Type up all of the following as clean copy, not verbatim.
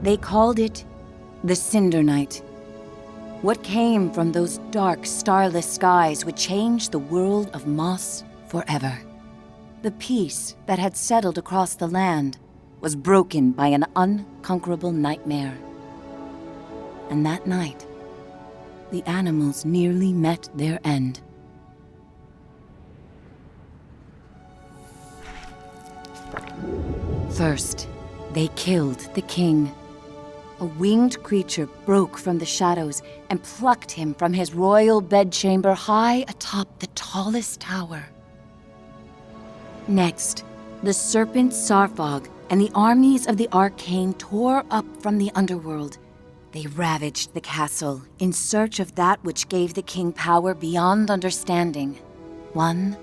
They called it the Cinder Night. What came from those dark, starless skies would change the world of Moss forever. The peace that had settled across the land was broken by an unconquerable nightmare. And that night, the animals nearly met their end. First, they killed the king. A winged creature broke from the shadows and plucked him from his royal bedchamber high atop the tallest tower. Next, the serpent Sarfog and the armies of the Arcane tore up from the underworld. They ravaged the castle in search of that which gave the king power beyond understanding, one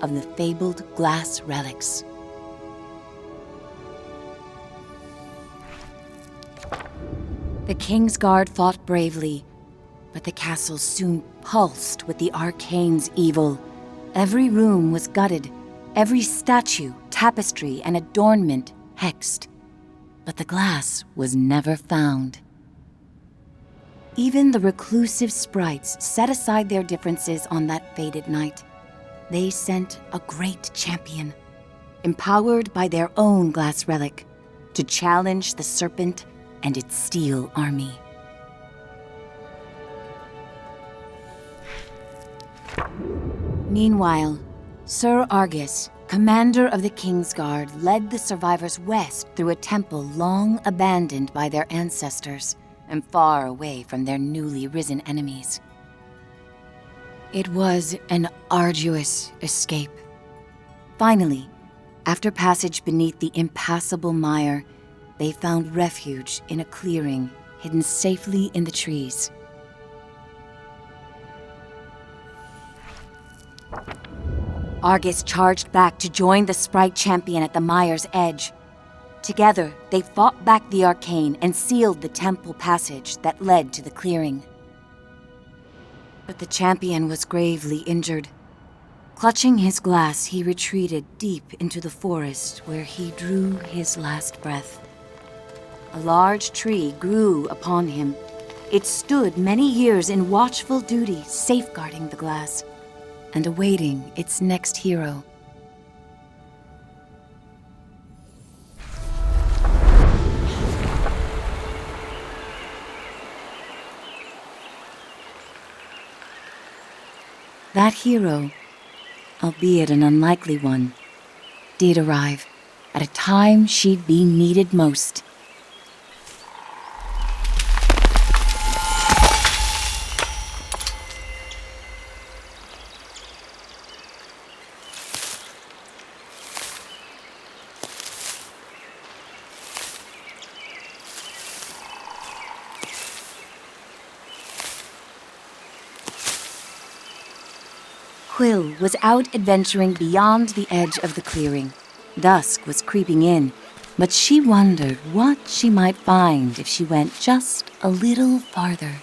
of the fabled glass relics. The King's Guard fought bravely, but the castle soon pulsed with the Arcane's evil. Every room was gutted, every statue, tapestry, and adornment hexed. But the glass was never found. Even the reclusive sprites set aside their differences on that fated night. They sent a great champion, empowered by their own glass relic, to challenge the serpent and its steel army. Meanwhile, Sir Argus, commander of the King's Guard, led the survivors west through a temple long abandoned by their ancestors and far away from their newly risen enemies. It was an arduous escape. Finally, after passage beneath the impassable mire, they found refuge in a clearing hidden safely in the trees. Argus charged back to join the sprite champion at the mire's edge. Together, they fought back the Arcane and sealed the temple passage that led to the clearing. But the champion was gravely injured. Clutching his glass, he retreated deep into the forest where he drew his last breath. A large tree grew upon him. It stood many years in watchful duty, safeguarding the glass and awaiting its next hero. That hero, albeit an unlikely one, did arrive at a time she'd be needed most. Quill was out adventuring beyond the edge of the clearing. Dusk was creeping in, but she wondered what she might find if she went just a little farther.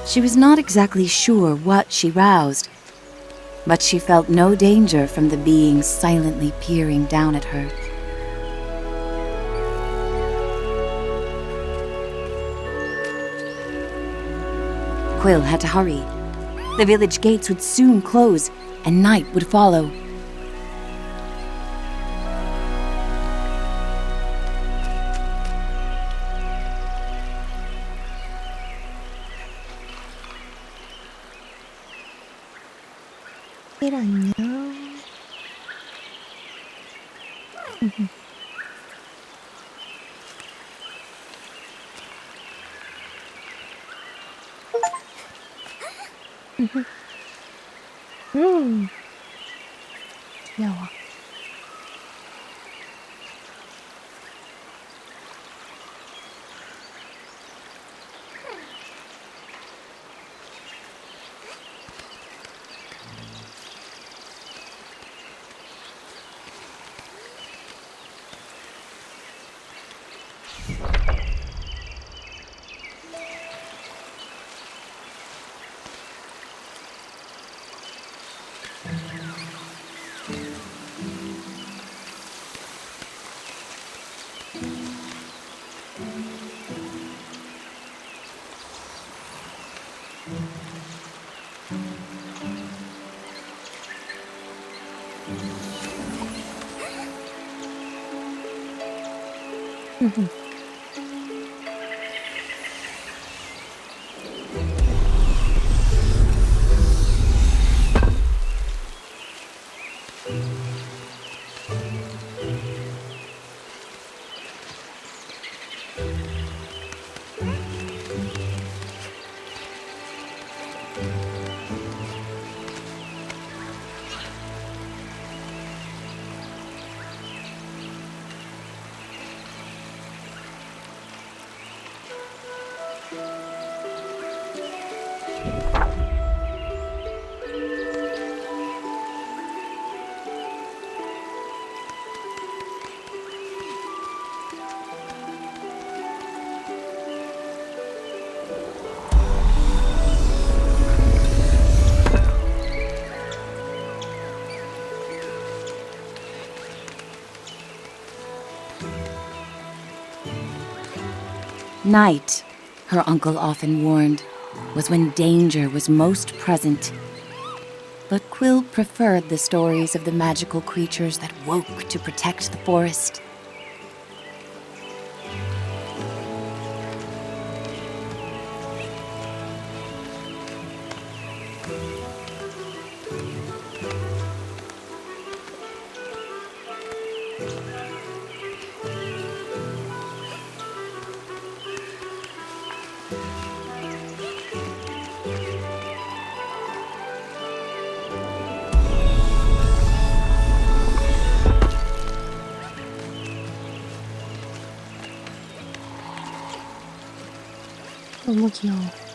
She was not exactly sure what she roused, but she felt no danger from the beings silently peering down at her. Quill had to hurry. The village gates would soon close, and night would follow. 일 안녕. 귀여워. Night, her uncle often warned, was when danger was most present. But Quill preferred the stories of the magical creatures that woke to protect the forest. 너무 귀여워.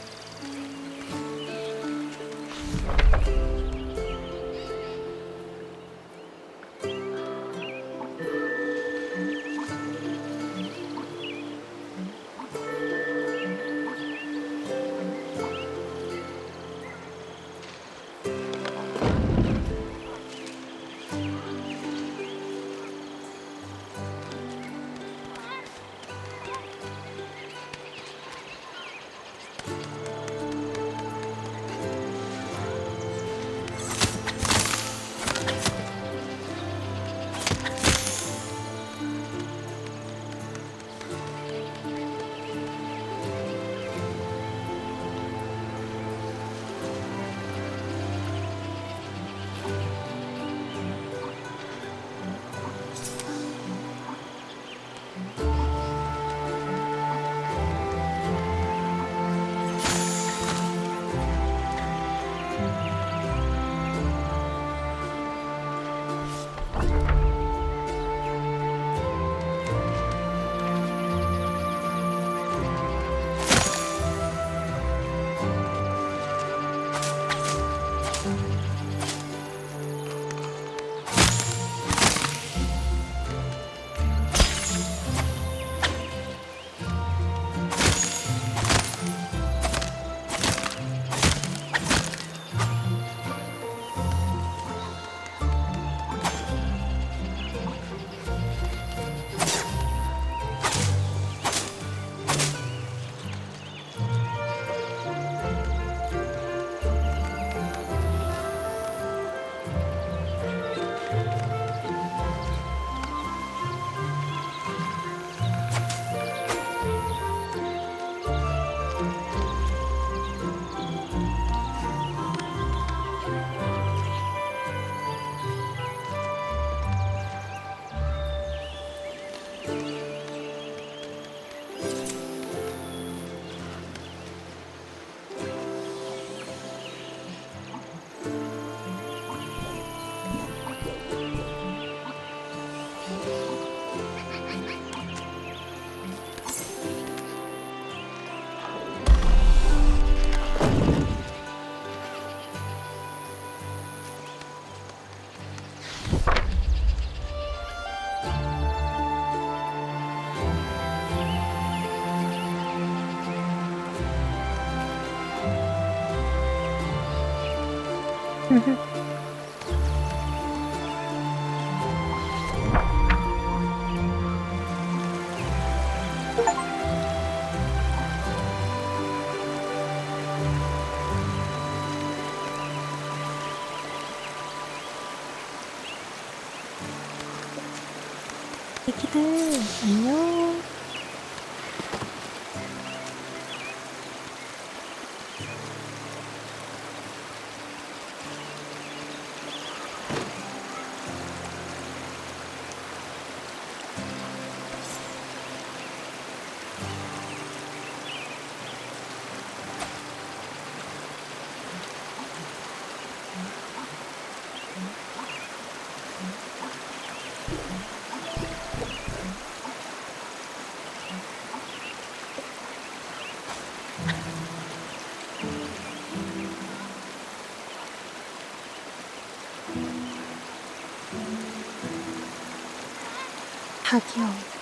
애기들 안녕. 다 귀여워.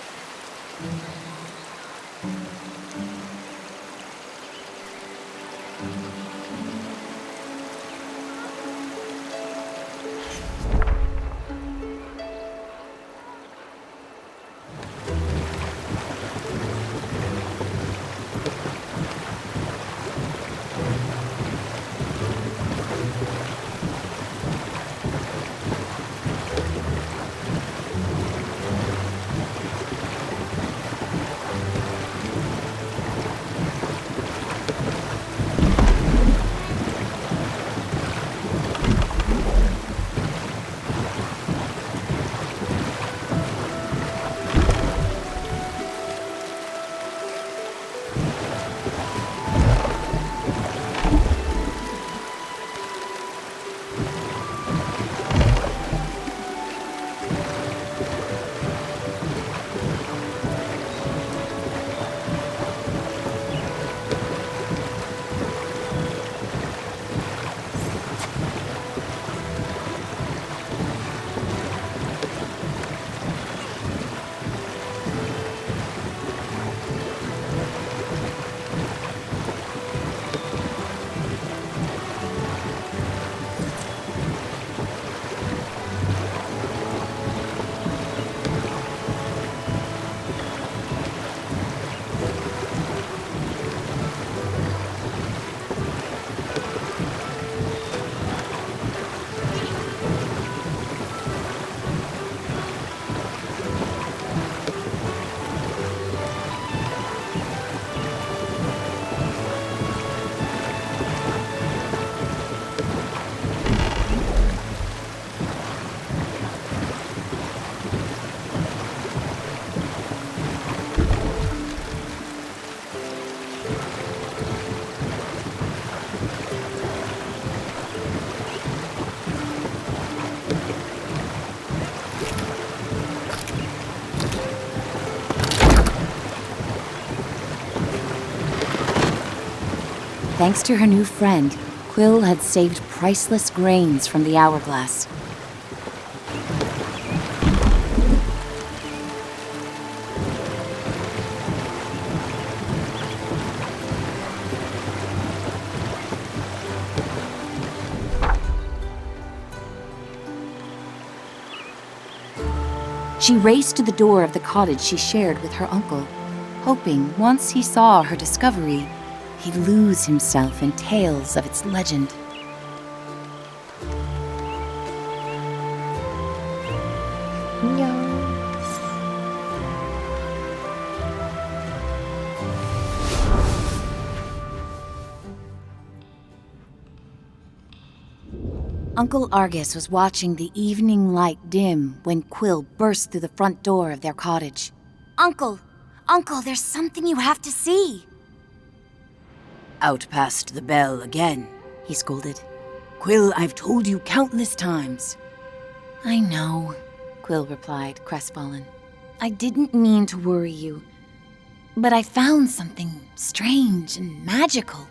Thanks to her new friend, Quill had saved priceless grains from the hourglass. She raced to the door of the cottage she shared with her uncle, hoping once he saw her discovery, he'd lose himself in tales of its legend. 안녕. Uncle Argus was watching the evening light dim when Quill burst through the front door of their cottage. Uncle, there's something you have to see. Out past the bell again, he scolded. Quill, I've told you countless times. I know, Quill replied, crestfallen. I didn't mean to worry you, but I found something strange and magical.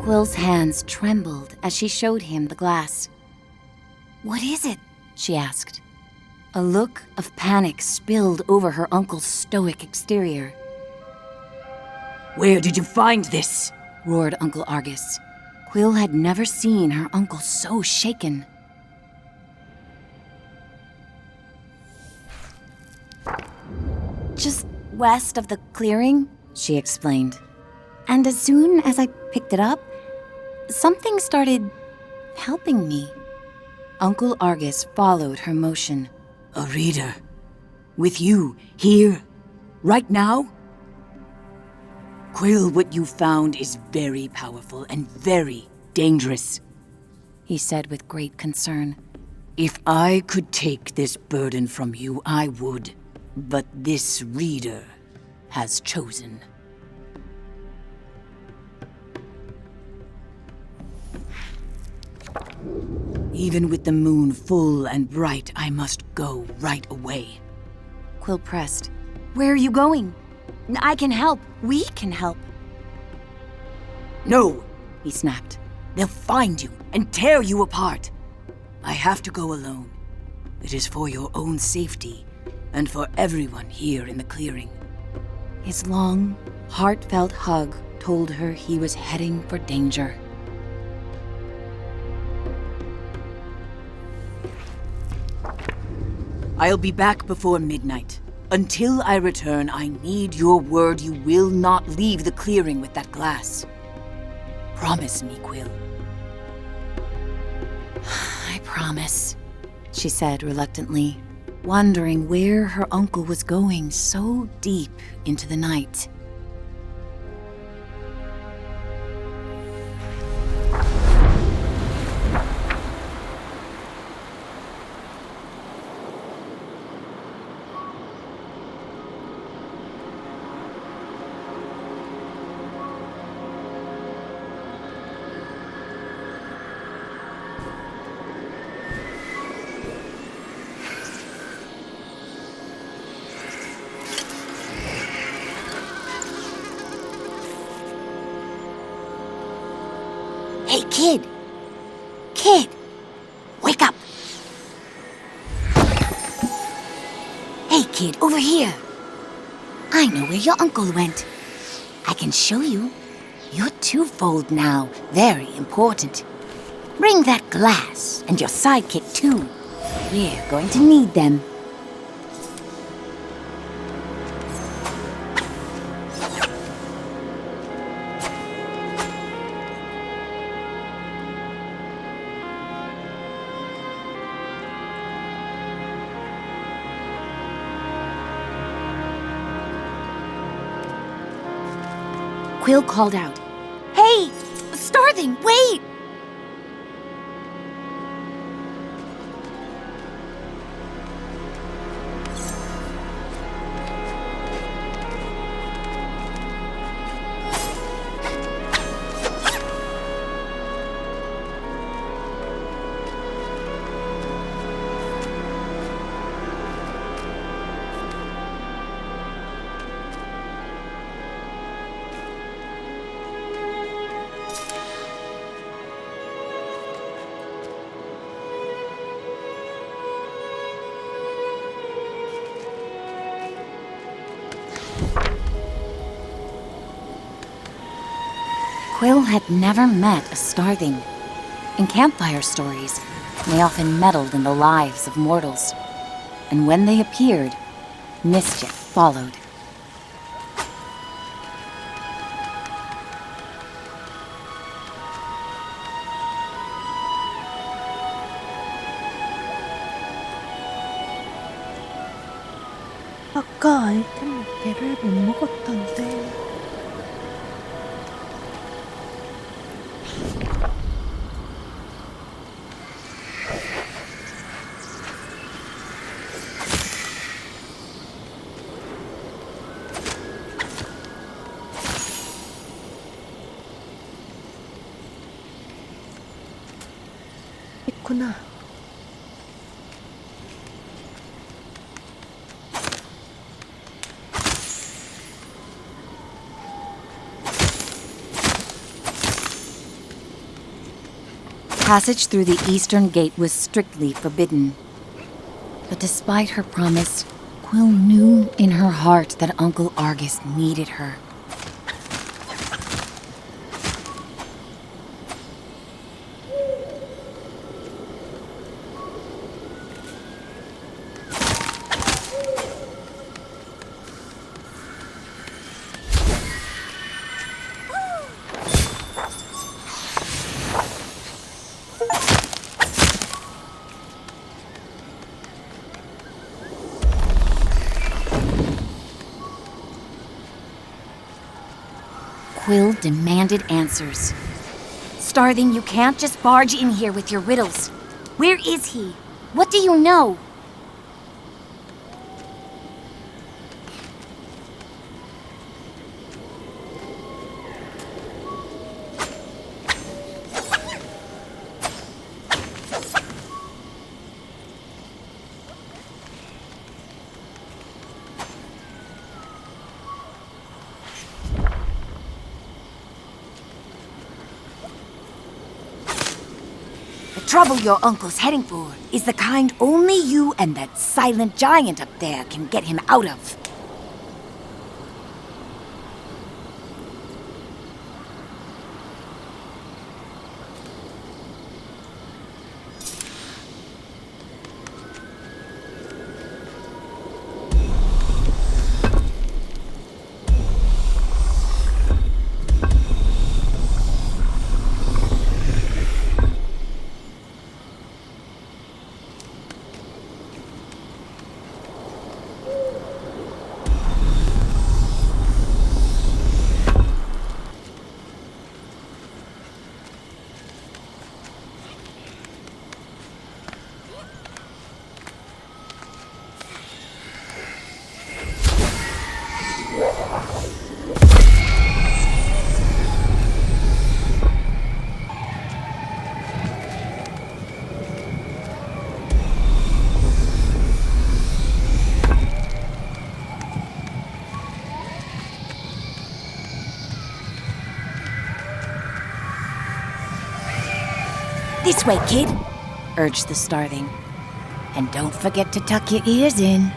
Quill's hands trembled as she showed him the glass. What is it? She asked. A look of panic spilled over her uncle's stoic exterior. Where did you find this? roared Uncle Argus. Quill had never seen her uncle so shaken. Just west of the clearing, she explained. And as soon as I picked it up, something started helping me. Uncle Argus followed her motion. A reader? With you, here, right now? Quill, what you found is very powerful and very dangerous, He said with great concern. If I could take this burden from you, I would. But this reader has chosen. Even with the moon full and bright, I must go right away. Quill pressed. Where are you going? I can help. We can help. No, He snapped. they'll find you and tear you apart. I have to go alone. It is for your own safety and for everyone here in the clearing. His long, heartfelt hug told her he was heading for danger. I'll be back before midnight. Until I return, I need your word you will not leave the clearing with that glass. Promise me, Quill. I promise, she said reluctantly, wondering where her uncle was going so deep into the night. Hey, kid! Kid! Wake up! Hey, kid, over here. I know where your uncle went. I can show you. You're twofold now, very important. Bring that glass and your sidekick too. We're going to need them. Quill called out, "Hey! Starthing, wait!" Quill had never met a starthing. In campfire stories, they often meddled in the lives of mortals. And when they appeared, mischief followed. 아까 아이템 몇 개를 못 먹었던데. 있구나. Passage through the eastern gate was strictly forbidden. But despite her promise, Quill knew in her heart that Uncle Argus needed her. Quill demanded answers. Starthing, you can't just barge in here with your riddles. Where is he? What do you know? The trouble your uncle's heading for is the kind only you and that silent giant up there can get him out of. This way, kid, urged the Starthing. And don't forget to tuck your ears in.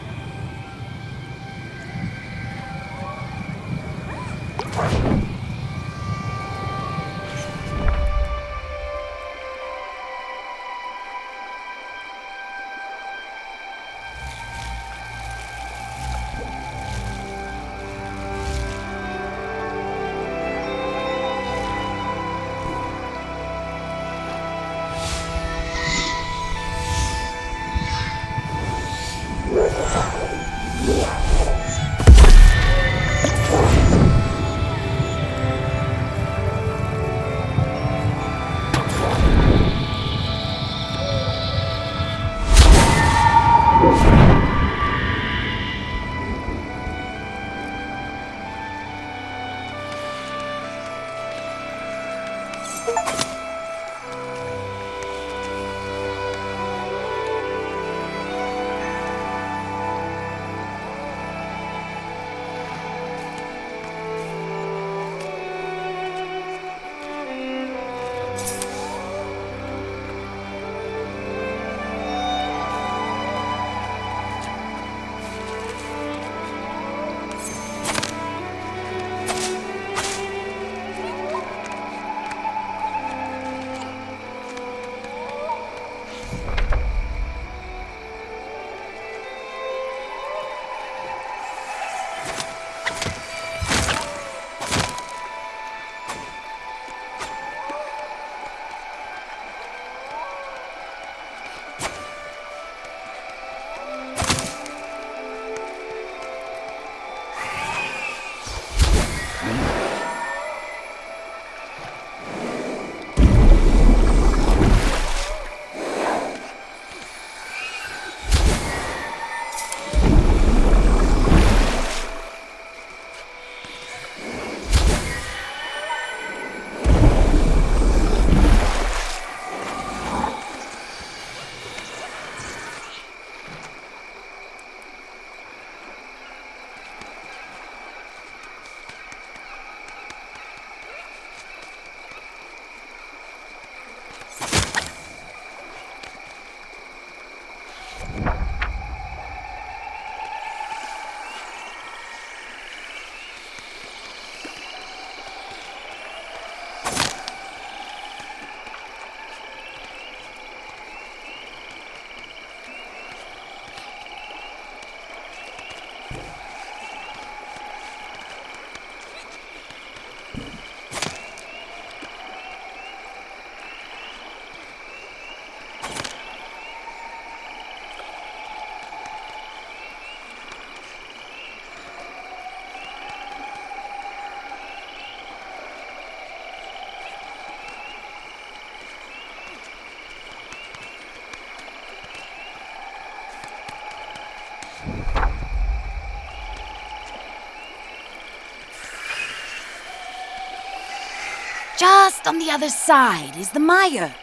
Just on the other side is the mire,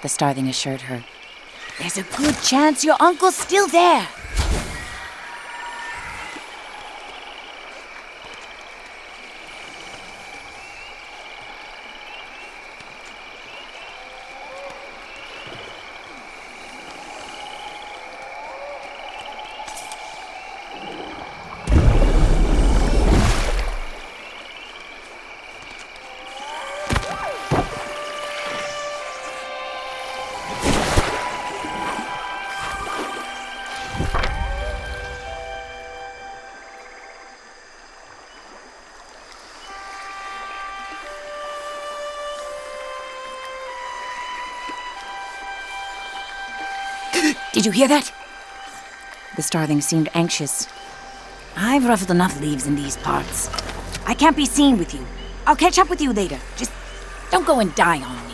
the starling assured her. There's a good chance your uncle's still there. Did you hear that? The starling seemed anxious. I've ruffled enough leaves in these parts. I can't be seen with you. I'll catch up with you later. Just don't go and die on me.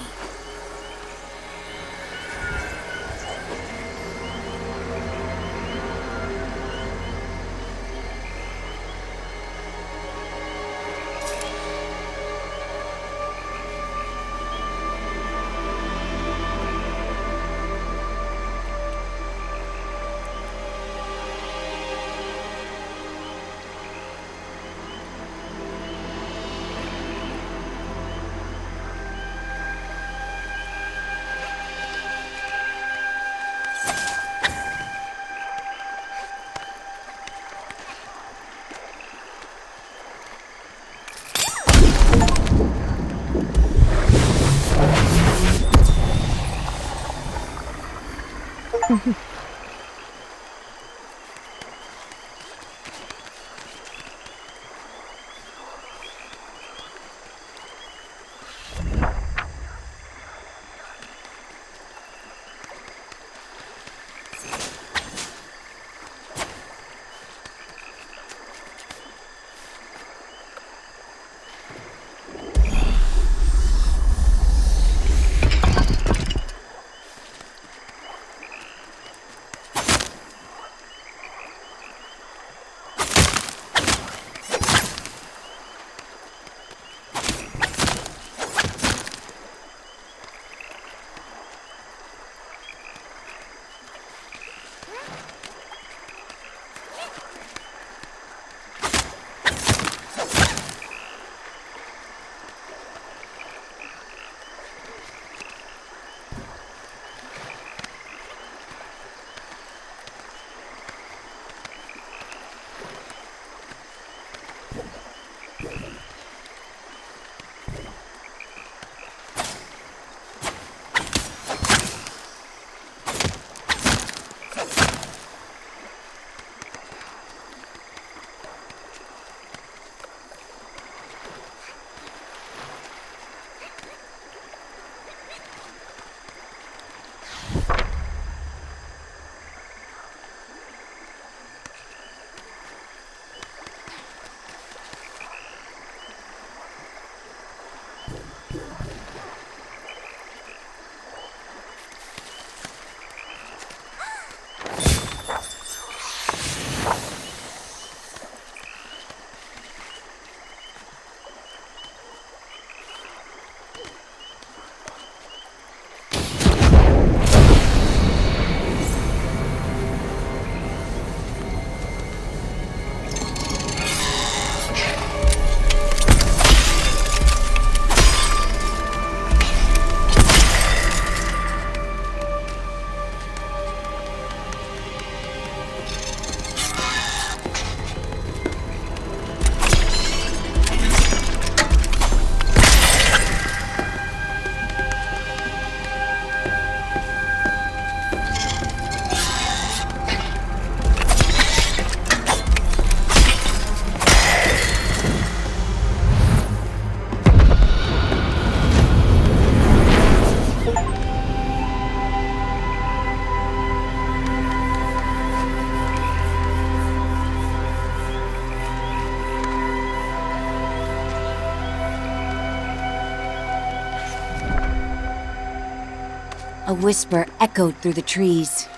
A whisper echoed through the trees.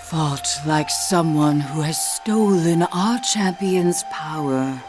Fought like someone who has stolen our champion's power.